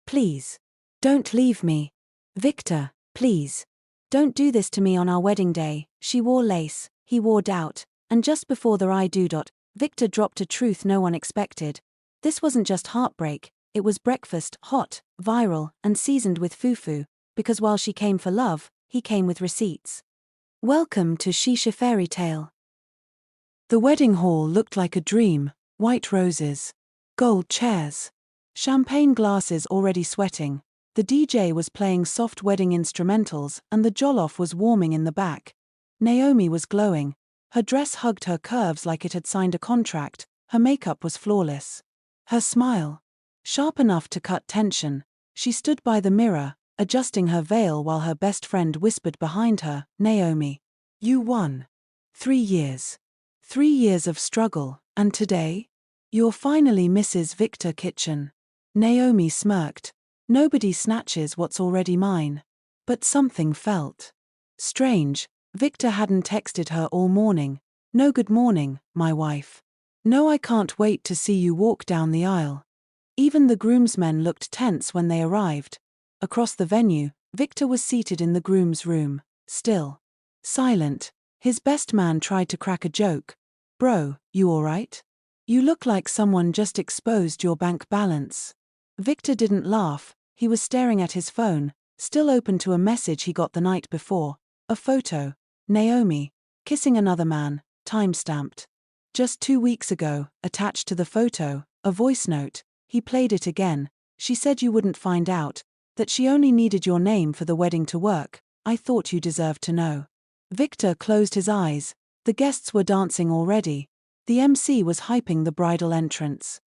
Please. Don't leave me. Victor, please. Don't do this to me on our wedding day. She wore lace, he wore doubt, and just before the I do. Victor dropped a truth no one expected. This wasn't just heartbreak, it was breakfast, hot, viral, and seasoned with fufu, because while she came for love, he came with receipts. Welcome to ChichiFairytales. The wedding hall looked like a dream: white roses, gold chairs, champagne glasses already sweating. The DJ was playing soft wedding instrumentals and the jollof was warming in the back. Naomi was glowing. Her dress hugged her curves like it had signed a contract. Her makeup was flawless. Her smile, sharp enough to cut tension. She stood by the mirror, adjusting her veil while her best friend whispered behind her, "Naomi, you won. 3 years. 3 years of struggle, and today? You're finally Mrs. Victor Kitchen." Naomi smirked. Nobody snatches what's already mine. But something felt strange. Victor hadn't texted her all morning. "No good morning, my wife. No, I can't wait to see you walk down the aisle." Even the groomsmen looked tense when they arrived. Across the venue, Victor was seated in the groom's room, still, silent. His best man tried to crack a joke. "Bro, you alright? You look like someone just exposed your bank balance." Victor didn't laugh. He was staring at his phone, still open to a message he got the night before. A photo. Naomi, kissing another man, time-stamped. Just 2 weeks ago, attached to the photo, a voice note. He played it again. "She said you wouldn't find out, that she only needed your name for the wedding to work. I thought you deserved to know." Victor closed his eyes. The guests were dancing already. The MC was hyping the bridal entrance.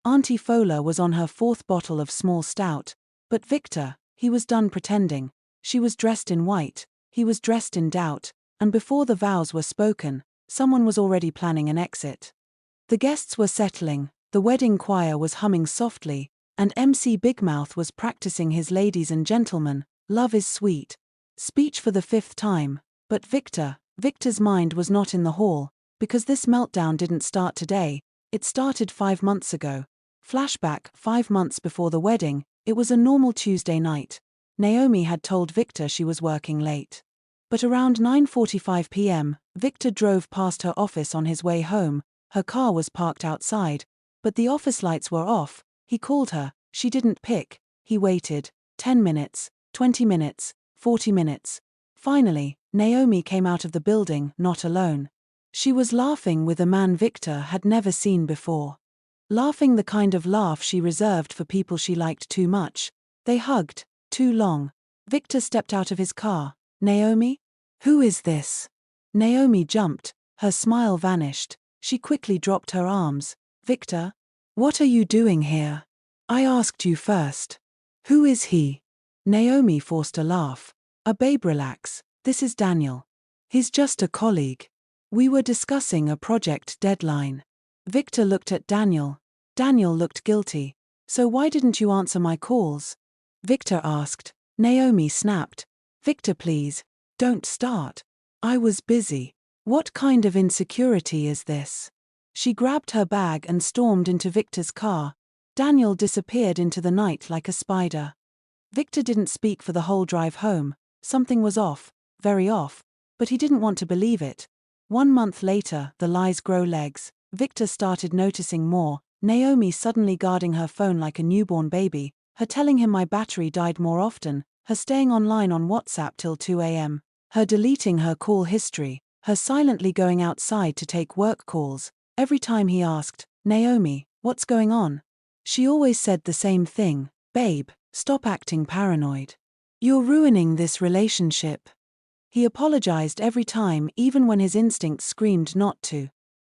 Auntie Fola was on her 4th bottle of small stout. But Victor, he was done pretending. She was dressed in white, he was dressed in doubt, and before the vows were spoken, someone was already planning an exit. The guests were settling, the wedding choir was humming softly, and MC Big Mouth was practicing his "Ladies and Gentlemen, Love is Sweet" speech for the 5th time. But Victor's mind was not in the hall, because this meltdown didn't start today, it started 5 months ago. Flashback: 5 months before the wedding. It was a normal Tuesday night. Naomi had told Victor she was working late. But around 9:45 p.m., Victor drove past her office on his way home. Her car was parked outside, but the office lights were off. He called her, she didn't pick. He waited. 10 minutes, 20 minutes, 40 minutes. Finally, Naomi came out of the building, not alone. She was laughing with a man Victor had never seen before. Laughing the kind of laugh she reserved for people she liked too much. They hugged, too long. Victor stepped out of his car. "Naomi? Who is this?" Naomi jumped, her smile vanished. She quickly dropped her arms. "Victor? What are you doing here? I asked you first. Who is he?" Naomi forced a laugh. Babe, relax. This is Daniel. He's just a colleague. We were discussing a project deadline." Victor looked at Daniel. Daniel looked guilty. "So why didn't you answer my calls?" Victor asked. Naomi snapped. "Victor, please, don't start. I was busy." "What kind of insecurity is this?" She grabbed her bag and stormed into Victor's car. Daniel disappeared into the night like a spider. Victor didn't speak for the whole drive home. Something was off, very off, but he didn't want to believe it. 1 month later, the lies grow legs. Victor started noticing more. Naomi suddenly guarding her phone like a newborn baby, her telling him my battery died more often, her staying online on WhatsApp till 2 a.m., her deleting her call history, her silently going outside to take work calls. Every time he asked, "Naomi, what's going on?" she always said the same thing: "Babe, stop acting paranoid. You're ruining this relationship." He apologized every time, even when his instincts screamed not to.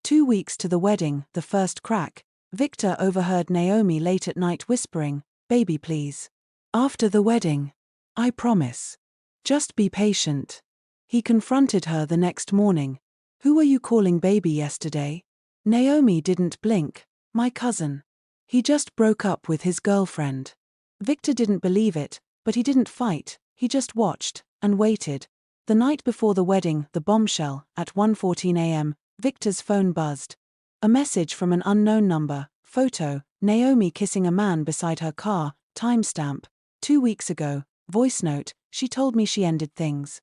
2 weeks to the wedding, the first crack, Victor overheard Naomi late at night whispering, "Baby, please. After the wedding. I promise. Just be patient." He confronted her the next morning. "Who were you calling baby yesterday?" Naomi didn't blink. "My cousin. He just broke up with his girlfriend." Victor didn't believe it, but he didn't fight, he just watched, and waited. The night before the wedding, the bombshell, at 1:14 a.m., Victor's phone buzzed. A message from an unknown number, photo, Naomi kissing a man beside her car, Timestamp. 2 weeks ago. Voice note, she told me she ended things.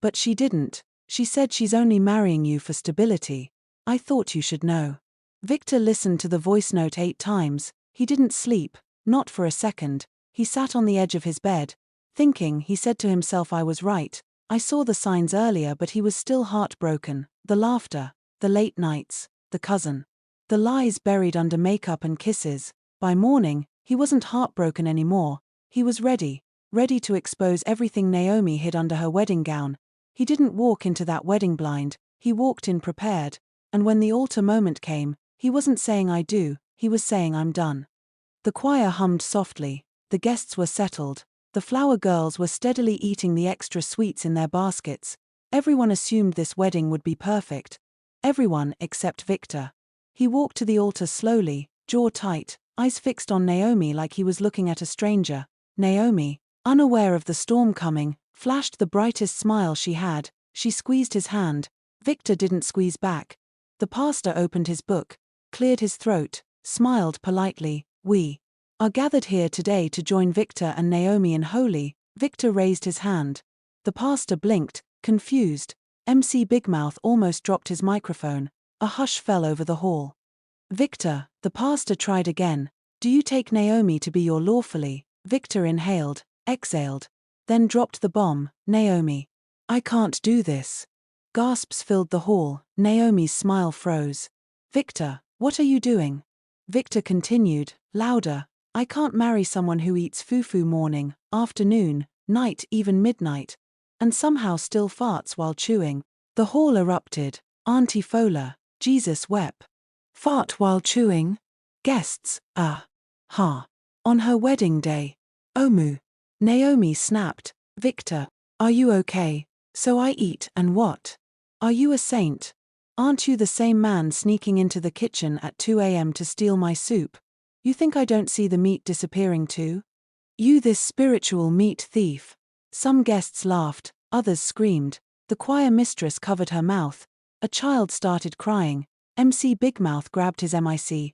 But she didn't. She said she's only marrying you for stability. I thought you should know. Victor listened to the voice note 8 times. He didn't sleep, not for a second. He sat on the edge of his bed, thinking. He said to himself, I was right. I saw the signs earlier, but he was still heartbroken. The laughter, the late nights, the cousin. The lies buried under makeup and kisses. By morning, he wasn't heartbroken anymore. He was ready to expose everything Naomi hid under her wedding gown. He didn't walk into that wedding blind, he walked in prepared. And when the altar moment came, he wasn't saying I do, he was saying I'm done. The choir hummed softly, the guests were settled, the flower girls were steadily eating the extra sweets in their baskets. Everyone assumed this wedding would be perfect. Everyone except Victor. He walked to the altar slowly, jaw tight, eyes fixed on Naomi like he was looking at a stranger. Naomi, unaware of the storm coming, flashed the brightest smile she had. She squeezed his hand. Victor didn't squeeze back. The pastor opened his book, cleared his throat, smiled politely. We are gathered here today to join Victor and Naomi in holy. Victor raised his hand. The pastor blinked, confused. MC Bigmouth almost dropped his microphone. A hush fell over the hall. Victor, the pastor tried again. Do you take Naomi to be your lawfully? Victor inhaled, exhaled, then dropped the bomb. Naomi. I can't do this. Gasps filled the hall. Naomi's smile froze. Victor, what are you doing? Victor continued, louder. I can't marry someone who eats fufu morning, afternoon, night, even midnight, and somehow still farts while chewing. The hall erupted. Auntie Fola, Jesus wept. Fart while chewing? Guests, ha. On her wedding day. Omu. Naomi snapped. Victor, are you okay? So I eat and what? Are you a saint? Aren't you the same man sneaking into the kitchen at 2 a.m. to steal my soup? You think I don't see the meat disappearing too? You this spiritual meat thief. Some guests laughed, others screamed. The choir mistress covered her mouth. A child started crying. MC Bigmouth grabbed his mic.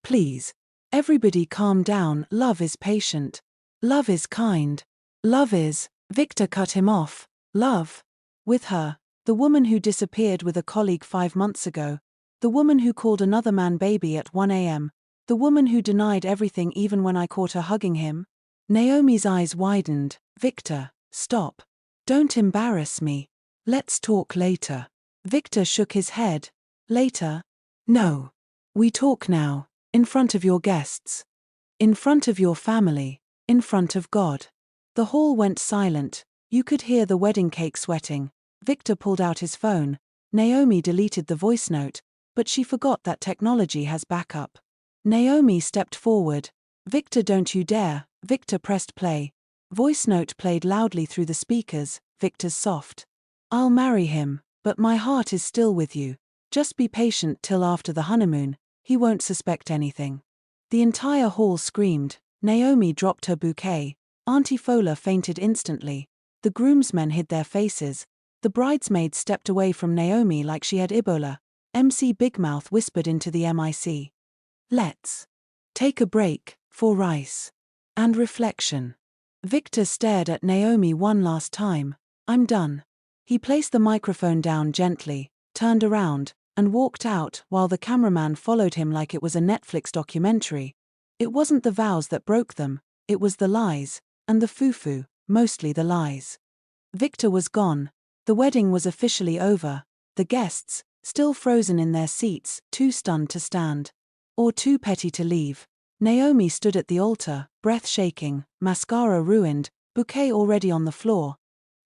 Please. Everybody calm down. Love is patient. Love is kind. Love is. Victor cut him off. Love. With her. The woman who disappeared with a colleague 5 months ago. The woman who called another man baby at 1 a.m. The woman who denied everything even when I caught her hugging him. Naomi's eyes widened. Victor, stop. Don't embarrass me. Let's talk later. Victor shook his head. Later? No. We talk now. In front of your guests. In front of your family. In front of God. The hall went silent. You could hear the wedding cake sweating. Victor pulled out his phone. Naomi deleted the voice note, but she forgot that technology has backup. Naomi stepped forward. Victor, don't you dare. Victor pressed play. Voice note played loudly through the speakers. Victor's soft. I'll marry him, but my heart is still with you. Just be patient till after the honeymoon. He won't suspect anything. The entire hall screamed. Naomi dropped her bouquet. Auntie Fola fainted instantly. The groomsmen hid their faces. The bridesmaids stepped away from Naomi like she had Ebola. MC Bigmouth whispered into the mic. Let's take a break, for rice and reflection. Victor stared at Naomi one last time. I'm done. He placed the microphone down gently, turned around, and walked out while the cameraman followed him like it was a Netflix documentary. It wasn't the vows that broke them, it was the lies, and the fufu, mostly the lies. Victor was gone. The wedding was officially over. The guests, still frozen in their seats, too stunned to stand. Or too petty to leave. Naomi stood at the altar, breath shaking, mascara ruined, bouquet already on the floor.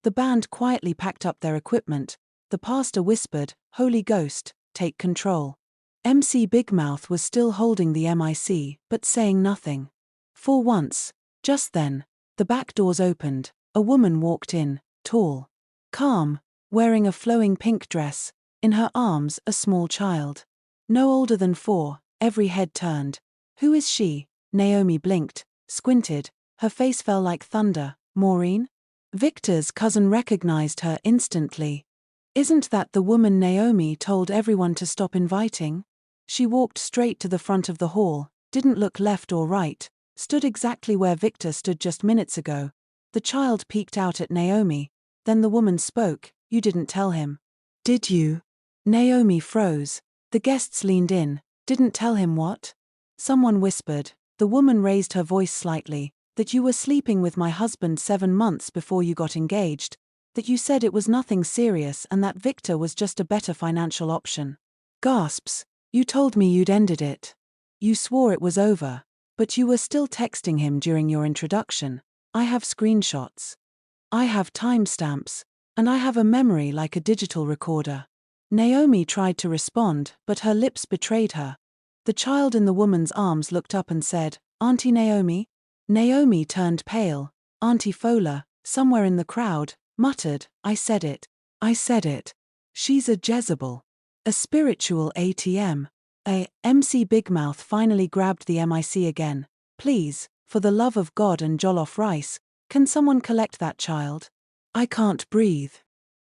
The band quietly packed up their equipment. The pastor whispered, Holy Ghost, take control. MC Bigmouth was still holding the mic, but saying nothing. For once, just then, the back doors opened. A woman walked in, tall, calm, wearing a flowing pink dress, in her arms a small child. No older than 4, every head turned. Who is she? Naomi blinked, squinted, her face fell like thunder. Maureen? Victor's cousin recognized her instantly. Isn't that the woman Naomi told everyone to stop inviting? She walked straight to the front of the hall, didn't look left or right, stood exactly where Victor stood just minutes ago. The child peeked out at Naomi. Then the woman spoke. You didn't tell him. Did you? Naomi froze. The guests leaned in. Didn't tell him what? Someone whispered. The woman raised her voice slightly. That you were sleeping with my husband 7 months before you got engaged. That you said it was nothing serious and that Victor was just a better financial option. Gasps. You told me you'd ended it. You swore it was over. But you were still texting him during your introduction. I have screenshots. I have timestamps. And I have a memory like a digital recorder. Naomi tried to respond, but her lips betrayed her. The child in the woman's arms looked up and said, Auntie Naomi? Naomi turned pale. Auntie Fola, somewhere in the crowd, muttered, I said it. I said it. She's a Jezebel. A spiritual ATM. MC Big Mouth finally grabbed the mic again. Please, for the love of God and jollof rice, can someone collect that child? I can't breathe.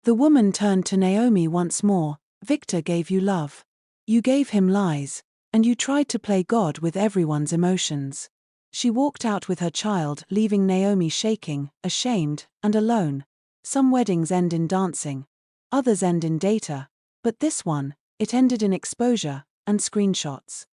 The woman turned to Naomi once more. Victor gave you love. You gave him lies. And you tried to play God with everyone's emotions. She walked out with her child, leaving Naomi shaking, ashamed, and alone. Some weddings end in dancing. Others end in data. But this one, it ended in exposure and screenshots.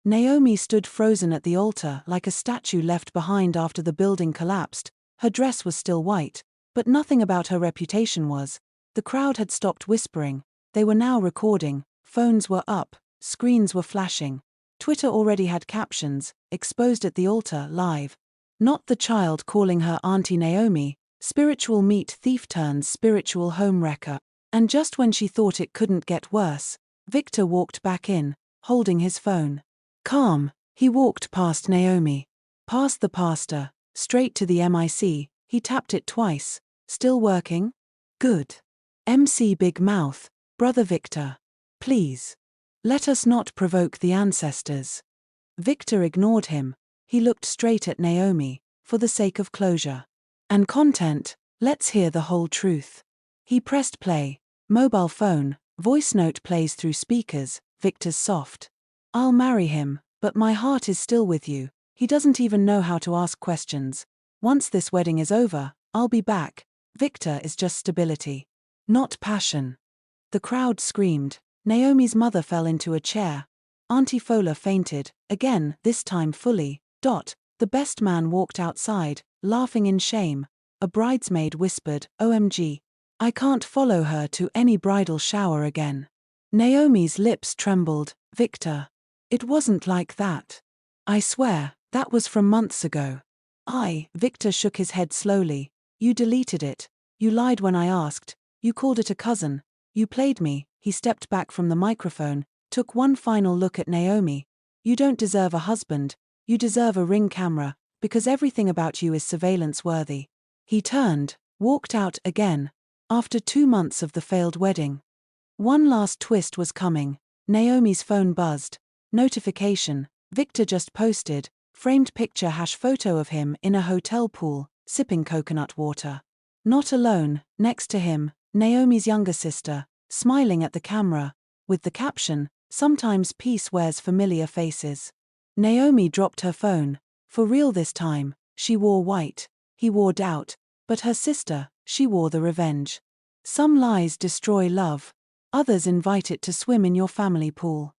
Naomi stood frozen at the altar like a statue left behind after the building collapsed. Her dress was still white, but nothing about her reputation was. The crowd had stopped whispering. They were now recording. Phones were up. Screens were flashing. Twitter already had captions, exposed at the altar, live. Not the child calling her Auntie Naomi, spiritual meat thief turns spiritual home wrecker. And just when she thought it couldn't get worse, Victor walked back in, holding his phone. Calm, he walked past Naomi. Past the pastor, straight to the mic, he tapped it twice. Still working? Good. MC Big Mouth, Brother Victor. Please. Let us not provoke the ancestors. Victor ignored him. He looked straight at Naomi, for the sake of closure. And content, let's hear the whole truth. He pressed play. Mobile phone, voice note plays through speakers, Victor's soft. I'll marry him, but my heart is still with you. He doesn't even know how to ask questions. Once this wedding is over, I'll be back. Victor is just stability. Not passion. The crowd screamed. Naomi's mother fell into a chair. Auntie Fola fainted, again, this time fully. The best man walked outside, laughing in shame. A bridesmaid whispered, OMG. I can't follow her to any bridal shower again. Naomi's lips trembled. Victor. It wasn't like that. I swear, that was from months ago. Victor shook his head slowly. You deleted it. You lied when I asked. You called it a cousin. You played me. He stepped back from the microphone, took one final look at Naomi. You don't deserve a husband. You deserve a Ring camera, because everything about you is surveillance-worthy. He turned, walked out again, after 2 months of the failed wedding. One last twist was coming. Naomi's phone buzzed. Notification. Victor just posted. Framed picture #photo of him in a hotel pool, sipping coconut water. Not alone, next to him, Naomi's younger sister, smiling at the camera, with the caption, sometimes peace wears familiar faces. Naomi dropped her phone. For real this time, she wore white. He wore doubt. But her sister, she wore the revenge. Some lies destroy love. Others invite it to swim in your family pool.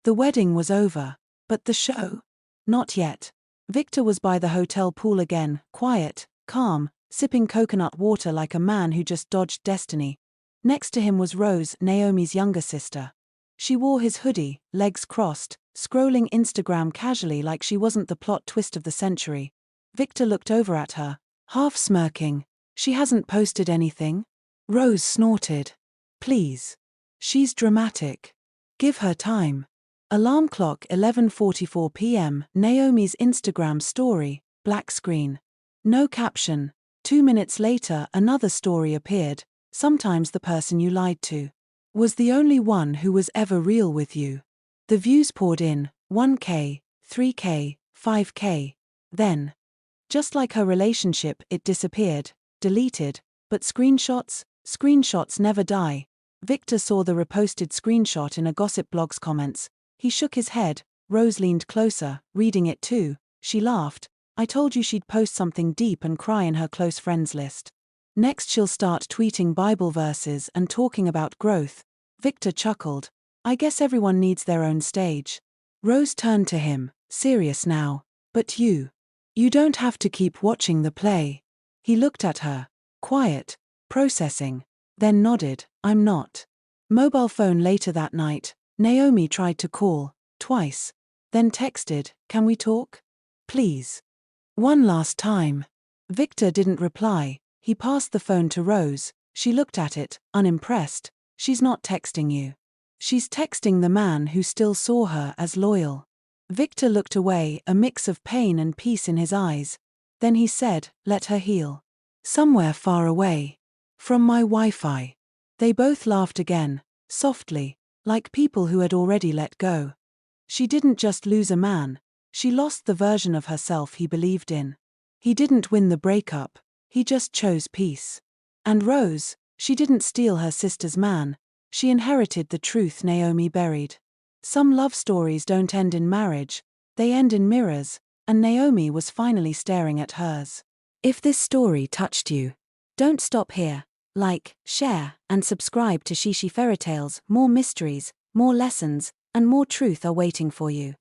The wedding was over. But the show? Not yet. Victor was by the hotel pool again, quiet, calm, sipping coconut water like a man who just dodged destiny. Next to him was Rose, Naomi's younger sister. She wore his hoodie, legs crossed, scrolling Instagram casually like she wasn't the plot twist of the century. Victor looked over at her, half smirking. She hasn't posted anything? Rose snorted. Please. She's dramatic. Give her time. Alarm clock 11:44 p.m. Naomi's Instagram story, black screen. No caption. 2 minutes later another story appeared. Sometimes the person you lied to was the only one who was ever real with you. The views poured in, 1K, 3K, 5K. Then, just like her relationship, it disappeared, deleted. But screenshots never die. Victor saw the reposted screenshot in a gossip blog's comments. He shook his head. Rose leaned closer, reading it too. She laughed. I told you she'd post something deep and cry in her close friends list. Next she'll start tweeting Bible verses and talking about growth. Victor chuckled. I guess everyone needs their own stage. Rose turned to him, serious now. But you don't have to keep watching the play. He looked at her, quiet, processing, then nodded. I'm not. Mobile phone later that night. Naomi tried to call, twice. Then texted, can we talk? Please. One last time. Victor didn't reply. He passed the phone to Rose. She looked at it, unimpressed. She's not texting you. She's texting the man who still saw her as loyal. Victor looked away, a mix of pain and peace in his eyes. Then he said, let her heal. Somewhere far away. From my Wi-Fi. They both laughed again, softly, like people who had already let go. She didn't just lose a man. She lost the version of herself he believed in. He didn't win the breakup. He just chose peace. And Rose, she didn't steal her sister's man. She inherited the truth Naomi buried. Some love stories don't end in marriage, they end in mirrors, and Naomi was finally staring at hers. If this story touched you, don't stop here. Like, share, and subscribe to ChichiFairytales. More mysteries, more lessons, and more truth are waiting for you.